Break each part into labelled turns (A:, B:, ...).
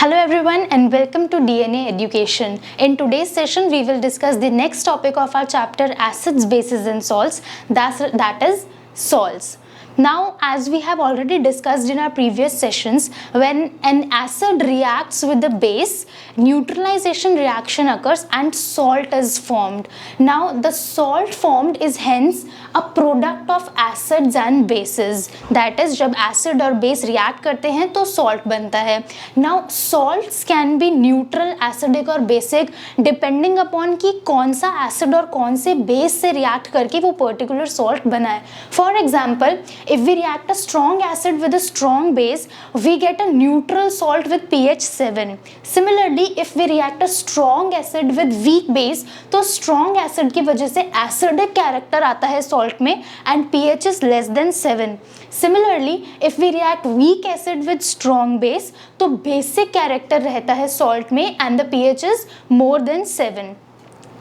A: Hello everyone and welcome to DNA Education. In today's session we will discuss the next topic of our chapter acids, bases and salts, that is salts. Now, as we have already discussed in our previous sessions, when an acid reacts with the base, neutralization reaction occurs and salt is formed. Now, the salt formed is hence a product of acids and bases. That is, जब acid और base react करते हैं तो salt बनता है. Now, salts can be neutral, acidic और basic depending upon कि कौन सा acid और कौन से base से react करके वो particular salt बना है. For example, if we react a strong acid with a strong base, we get a neutral salt with pH 7. Similarly, if we react a strong acid with weak base, तो strong acid की वजह से acidic character आता है salt में and pH is less than 7. Similarly, if we react weak acid with strong base, तो basic character रहता है salt में and the pH is more than 7.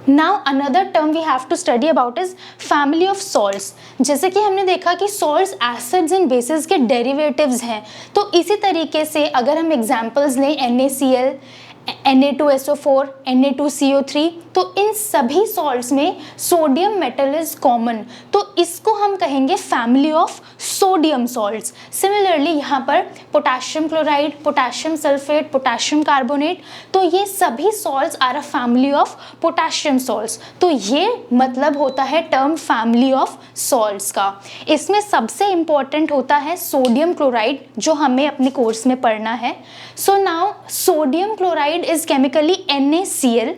A: Now another term we have to study about is family of salts. जैसे कि हमने देखा कि salts acids and bases के derivatives हैं, तो इसी तरीके से अगर हम examples लें NaCl, Na2SO4, Na2CO3, तो इन सभी सॉल्ट्स में सोडियम मेटल इज कॉमन, तो इसको हम कहेंगे family of sodium salts. Similarly यहाँ पर potassium chloride, potassium sulphate, potassium carbonate, तो ये सभी salts are a family of potassium salts. तो ये मतलब होता है टर्म फैमिली ऑफ सॉल्ट्स का. इसमें सबसे इंपॉर्टेंट होता है सोडियम क्लोराइड, जो हमें अपने कोर्स में पढ़ना है. So now sodium chloride is chemically NaCl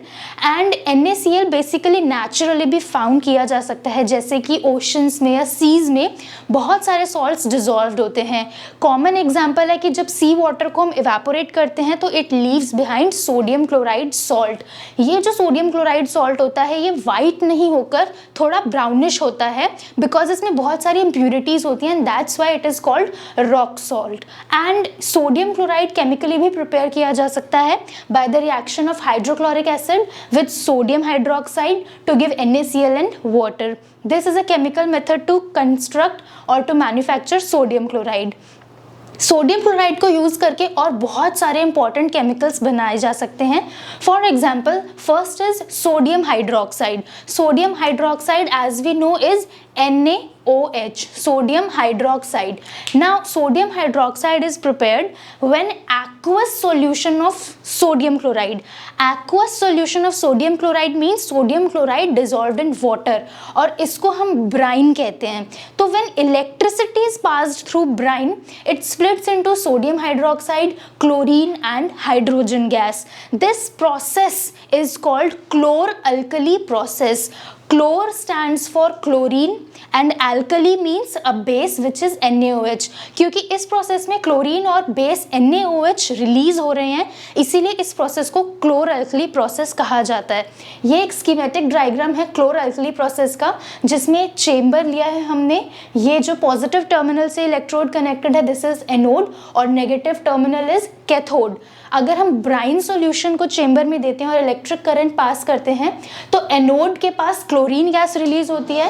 A: and NaCl basically naturally भी फाउंड किया जा सकता है, जैसे कि ओशंस में या सीज में बहुत सारे सॉल्ट्स डिजॉल्व्ड होते हैं. कॉमन एग्जांपल है कि जब सी वाटर को हम इवेपोरेट करते हैं तो it leaves behind sodium chloride salt. ये जो सोडियम क्लोराइड सॉल्ट होता है ये वाइट नहीं होकर थोड़ा ब्राउनिश होता है, बिकॉज इसमें बहुत सारी इम्प्यूरिटीज होती हैं, that's why it is called rock salt. And sodium chloride chemically भी प्रिपेयर किया जा सकता है by the reaction of hydrochloric acid with sodium hydroxide to give NaCl and water. This is a chemical method to construct or to manufacture sodium chloride. Sodium chloride को use करके और बहुत सारे इंपॉर्टेंट केमिकल्स बनाए जा सकते हैं. For example, first is sodium hydroxide. Sodium hydroxide as we know is NaOH, sodium hydroxide. Now, sodium hydroxide is prepared when aqueous solution of sodium chloride. Aqueous solution of sodium chloride means sodium chloride dissolved in water, और इसको हम brine कहते हैं. तो when electricity is passed through brine, it splits into sodium hydroxide, chlorine and hydrogen gas. This process is called chlor-alkali process. Chlor stands for chlorine and alkali means a base which is NaOH. क्योंकि इस process में chlorine और base NaOH release हो रहे हैं, इसीलिए इस process को क्लोर अल्कली प्रोसेस कहा जाता है. ये एक स्कीमेटिक डायग्राम है क्लोर अल्कली प्रोसेस का, जिसमें एक चेम्बर लिया है हमने. ये जो पॉजिटिव टर्मिनल से इलेक्ट्रोड कनेक्टेड है दिस इज एनोड और नेगेटिव टर्मिनल इज कैथोड. अगर हम ब्राइन सॉल्यूशन को चेंबर में देते हैं और इलेक्ट्रिक करंट पास करते हैं तो एनोड के पास क्लोरीन गैस रिलीज होती है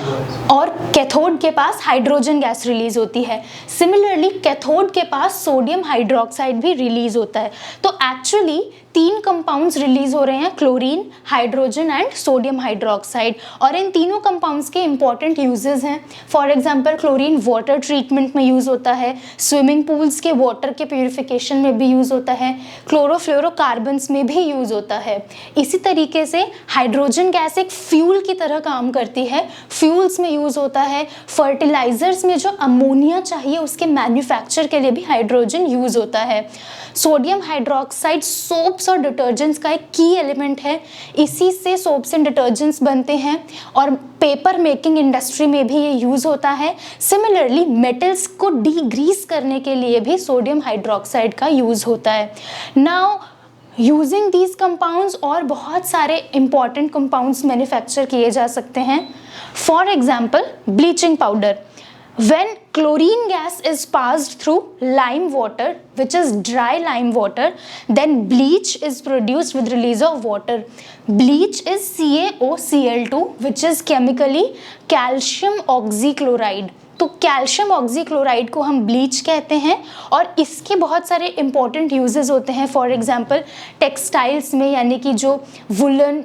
A: और कैथोड के पास हाइड्रोजन गैस रिलीज होती है. सिमिलरली कैथोड के पास सोडियम हाइड्रोक्साइड भी रिलीज होता है. तो एक्चुअली 3 कंपाउंड्स रिलीज हो रहे हैं, chlorine, hydrogen and sodium hydroxide, और इन तीनों कंपाउंड्स के इंपॉर्टेंट यूजेस हैं. For example, chlorine water treatment में यूज होता है, स्विमिंग पूल्स के वाटर के प्यूरिफिकेशन में भी यूज होता है, क्लोरोफ्लोरोकार्बन्स में भी यूज होता है. इसी तरीके से हाइड्रोजन गैस एक फ्यूल की तरह काम करती है, फ्यूल्स में यूज होता है. फर्टिलाइजर्स में जो अमोनिया चाहिए उसके मैन्युफैक्चर के लिए भी हाइड्रोजन यूज होता है. सोडियम हाइड्रोक्साइड सोप्स और डिटर्जेंट्स का एक की एलिमेंट है, इसी से सोप्स एंड डिटर्जेंट्स बनते हैं और पेपर मेकिंग इंडस्ट्री में भी ये यूज़ होता है. सिमिलरली मेटल्स को डीग्रीस करने के लिए भी सोडियम हाइड्रोक्साइड का यूज़ होता है. नाउ यूजिंग दीज कंपाउंड्स और बहुत सारे इंपॉर्टेंट कंपाउंड्स मैन्युफैक्चर किए जा सकते हैं. For example, bleaching powder. When chlorine gas is passed through lime water, which is dry lime water, then bleach is produced with release of water. Bleach is CaOCl2, which is chemically calcium oxychloride. तो calcium oxychloride को हम bleach कहते हैं और इसके बहुत सारे important uses होते हैं। फॉर एग्जांपल टेक्सटाइल्स में, यानी कि जो वुलन,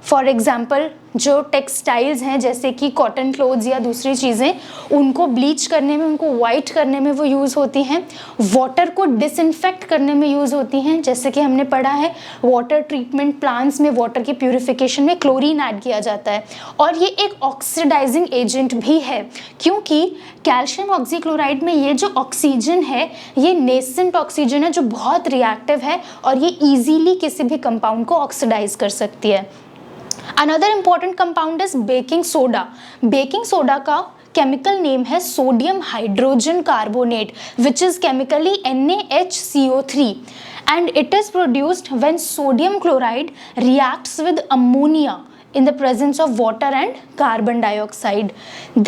A: फॉर एग्जाम्पल जो टेक्सटाइल्स हैं जैसे कि कॉटन क्लोथ्स या दूसरी चीज़ें, उनको ब्लीच करने में, उनको वाइट करने में वो यूज़ होती हैं। वाटर को डिसइंफेक्ट करने में यूज़ होती हैं, जैसे कि हमने पढ़ा है वाटर ट्रीटमेंट प्लांट्स में वाटर की प्यूरिफिकेशन में क्लोरीन ऐड किया जाता है। और ये एक ऑक्सीडाइजिंग एजेंट भी है, क्योंकि कैल्शियम ऑक्सीक्लोराइड में ये जो ऑक्सीजन है ये नेसेंट ऑक्सीजन है जो बहुत रिएक्टिव है और ये ईजीली किसी भी कंपाउंड को ऑक्सीडाइज कर सकती है। Another important compound is baking soda. Baking soda का chemical name है sodium hydrogen carbonate, which is chemically NaHCO3, and it is produced when sodium chloride reacts with ammonia in the presence of water and carbon dioxide.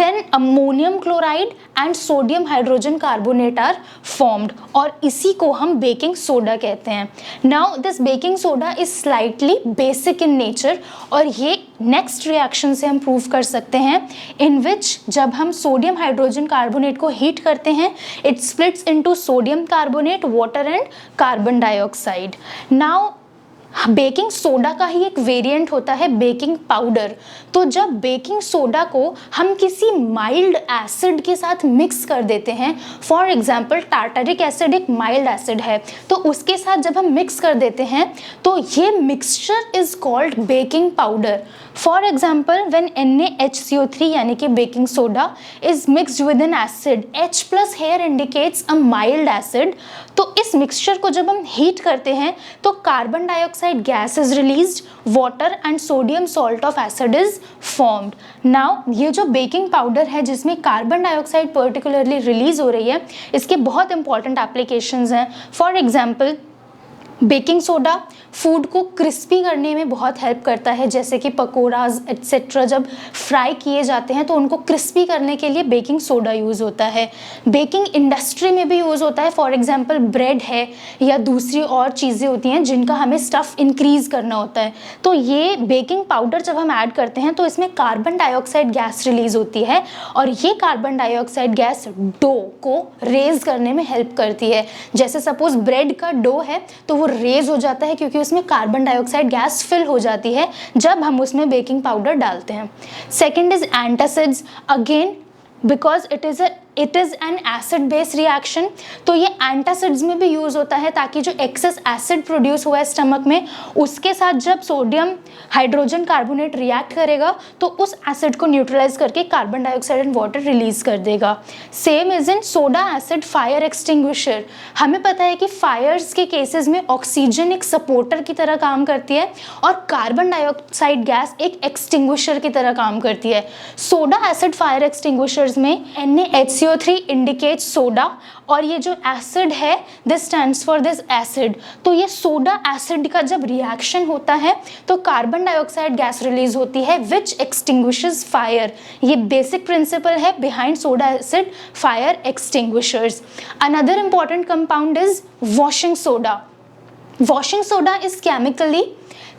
A: Then ammonium chloride and sodium hydrogen carbonate are formed और इसी को हम baking soda कहते हैं. Now this baking soda is slightly basic in nature और ये next reaction से हम prove कर सकते हैं, in which जब हम sodium hydrogen carbonate को heat करते हैं it splits into sodium carbonate, water and carbon dioxide. Now baking soda का ही एक वेरिएंट होता है बेकिंग पाउडर। तो जब बेकिंग सोडा को हम किसी माइल्ड एसिड के साथ मिक्स कर देते हैं, फॉर एग्जांपल टार्टरिक एसिड एक माइल्ड एसिड है, तो उसके साथ जब हम मिक्स कर देते हैं तो ये mixture is called baking powder. For example when NaHCO3 यानी कि baking soda is mixed with an acid, H plus here indicates a mild acid. तो इस मिक्सचर को जब हम हीट करते हैं तो carbon dioxide gas is released, water and sodium salt of acid is formed. Now ये जो बेकिंग पाउडर है जिसमें कार्बन डाइऑक्साइड पर्टिकुलरली रिलीज हो रही है, इसके बहुत इंपॉर्टेंट एप्लीकेशंस हैं। For example baking soda food को क्रिस्पी करने में बहुत हेल्प करता है, जैसे कि पकौड़ाज एट्सेट्रा जब फ्राई किए जाते हैं तो उनको क्रिस्पी करने के लिए बेकिंग सोडा यूज़ होता है। बेकिंग इंडस्ट्री में भी यूज़ होता है, फॉर एग्जांपल ब्रेड है या दूसरी और चीज़ें होती हैं जिनका हमें स्टफ़ इंक्रीज़ करना होता है, तो ये बेकिंग पाउडर जब हम ऐड करते हैं तो इसमें कार्बन डाइऑक्साइड गैस रिलीज़ होती है और ये कार्बन डाइऑक्साइड गैस डो को रेज करने में हेल्प करती है। जैसे सपोज ब्रेड का डो है तो वो रेज हो जाता है क्योंकि उसमें कार्बन डाइऑक्साइड गैस फिल हो जाती है जब हम उसमें बेकिंग पाउडर डालते हैं। Second is antacids, again because it is an acid based reaction, तो ये एंटासिड्स में भी यूज़ होता है ताकि जो एक्सेस एसिड प्रोड्यूस हुआ है स्टमक में उसके साथ जब सोडियम हाइड्रोजन कार्बोनेट रिएक्ट करेगा तो उस एसिड को न्यूट्रलाइज करके carbon dioxide and water release कर देगा। Same is in soda acid fire extinguisher. हमें पता है कि फायर्स के केसेस में ऑक्सीजन एक सपोर्टर की तरह काम करती है और कार्बन डाइऑक्साइड गैस एक एक्सटिंग्विशर की तरह काम करती है। सोडा एसिड फायर एक्सटिंग्विशर्स में NaHCO3 इंडिकेट सोडा और ये जो एसिड है this stands for this acid. तो ये सोडा एसिड का जब रिएक्शन होता है तो कार्बन डाइऑक्साइड गैस रिलीज होती है विच एक्सटिंग्विशेस फायर। ये बेसिक प्रिंसिपल है behind soda acid fire extinguishers. Another important compound is washing soda. Washing soda is chemically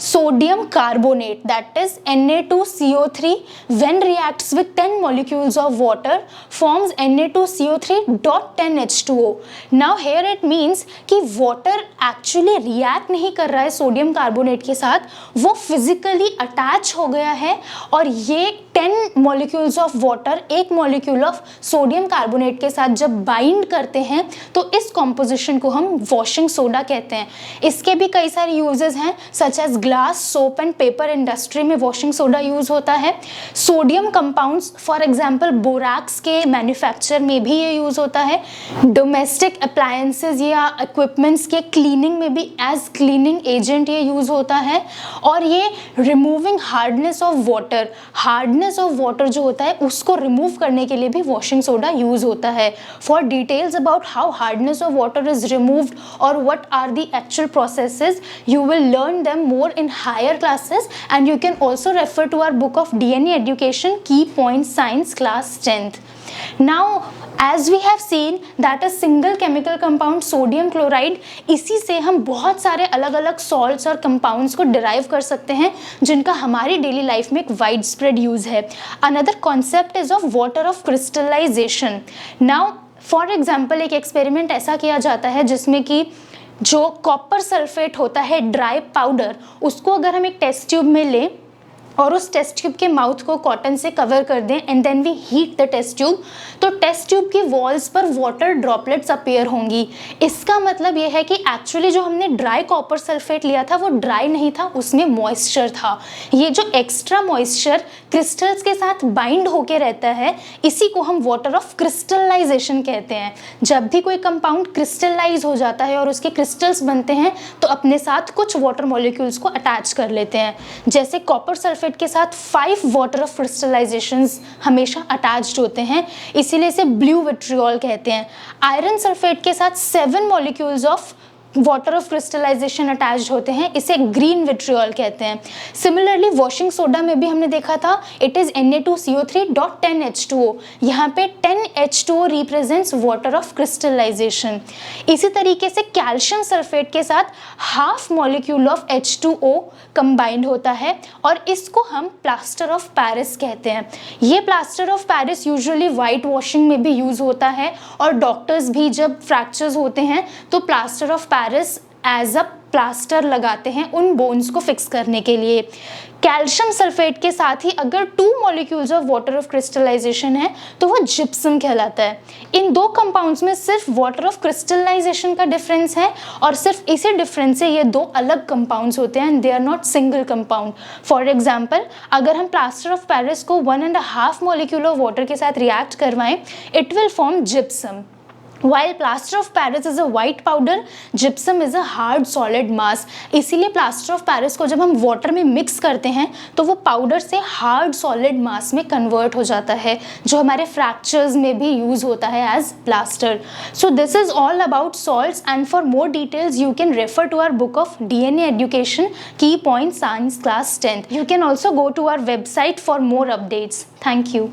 A: sodium carbonate, that is Na2CO3, when reacts with 10 molecules of water forms Na2CO3.10H2O. Now here it means कि water actually react नहीं कर रहा है sodium carbonate के साथ, वो physically attach हो गया है और ये 10 molecules of water एक molecule of सोडियम कार्बोनेट के साथ जब बाइंड करते हैं तो इस composition को हम washing soda कहते हैं। इसके भी कई सारे यूजेस हैं such as glass, soap and paper industry में वॉशिंग सोडा यूज होता है। Sodium compounds for example borax के मैन्युफैक्चर में भी ये यूज होता है। डोमेस्टिक अप्लायंसेस या इक्विपमेंट्स के क्लीनिंग में भी एज क्लीनिंग एजेंट ये यूज होता है। और ये removing hardness of water, hardness of water जो होता है उसको रिमूव करने के लिए भी वॉशिंग सोडा यूज होता है। For details about how hardness of water is removed और what are the actual processes, you will learn them more in higher classes, and you can also refer to our book of DNA education key points science class 10th. Now as we have seen that a single chemical compound sodium chloride, इसी से हम बहुत सारे अलग अलग salts और compounds को derive कर सकते हैं जिनका हमारी डेली लाइफ में एक वाइड स्प्रेड यूज है. Another concept is of water of crystallization. Now for example एक एक्सपेरिमेंट ऐसा किया जाता है जिसमें कि जो कॉपर सल्फेट होता है ड्राई पाउडर, उसको अगर हम एक टेस्ट ट्यूब में लें और उस टेस्ट ट्यूब के माउथ को कॉटन से कवर कर दें and then we heat the test tube, तो टेस्ट ट्यूब की वॉल्स पर वाटर ड्रॉपलेट्स अपीयर होंगी. इसका मतलब ये है कि एक्चुअली जो हमने ड्राई कॉपर सल्फेट लिया था वो ड्राई नहीं था, उसमें मॉइस्चर था. ये जो एक्स्ट्रा मॉइस्चर क्रिस्टल्स के साथ बाइंड होके रहता है, इसी को हम वाटर ऑफ क्रिस्टलाइजेशन कहते हैं. जब भी कोई कंपाउंड क्रिस्टलाइज हो जाता है और उसके क्रिस्टल्स बनते हैं तो अपने साथ कुछ वाटर मॉलिक्यूल्स को अटैच कर लेते हैं. जैसे कॉपर सल्फेट के साथ 5 वाटर ऑफ क्रिस्टलाइजेशंस हमेशा अटैच्ड होते हैं, इसीलिए इसे ब्लू विट्रियोल कहते हैं. आयरन सल्फेट के साथ 7 molecules of water of crystallization attached होते हैं, इसे ग्रीन विट्रियोल कहते हैं. सिमिलरली वॉशिंग सोडा में भी हमने देखा था इट इज Na2CO3.10H2O. यहाँ पे 10H2O represents water of crystallisation. इसी तरीके से कैल्शियम सल्फेट के साथ half molecule of H2O combined होता है और इसको हम प्लास्टर ऑफ पेरिस कहते हैं. ये plaster of Paris usually white washing में भी यूज होता है और डॉक्टर्स भी जब फ्रैक्चर्स होते हैं तो plaster of Paris as a plaster लगाते हैं उन बोन्स को फिक्स करने के लिए. कैल्शियम सल्फेट के साथ ही अगर 2 molecules of water of crystallization है तो वो जिप्सम कहलाता है. इन दो कंपाउंड्स में सिर्फ वाटर ऑफ क्रिस्टलाइजेशन का डिफरेंस है और सिर्फ इसी डिफरेंस से ये 2 अलग कंपाउंड्स होते हैं and they are not single compound. For example अगर हम प्लास्टर ऑफ पेरिस को 1.5 मॉलिक्यूल ऑफ वाटर के साथ रिएक्ट करवाएं, it will form gypsum. While plaster of Paris is a white powder, gypsum is a hard solid mass. इसीलिए plaster of Paris को जब हम water में mix करते हैं तो वो powder से hard solid mass में convert हो जाता है, जो हमारे fractures में भी use होता है as plaster. So this is all about salts, and for more details you can refer to our book of DNA Education Key Points Science Class 10th. You can also go to our website for more updates. Thank you.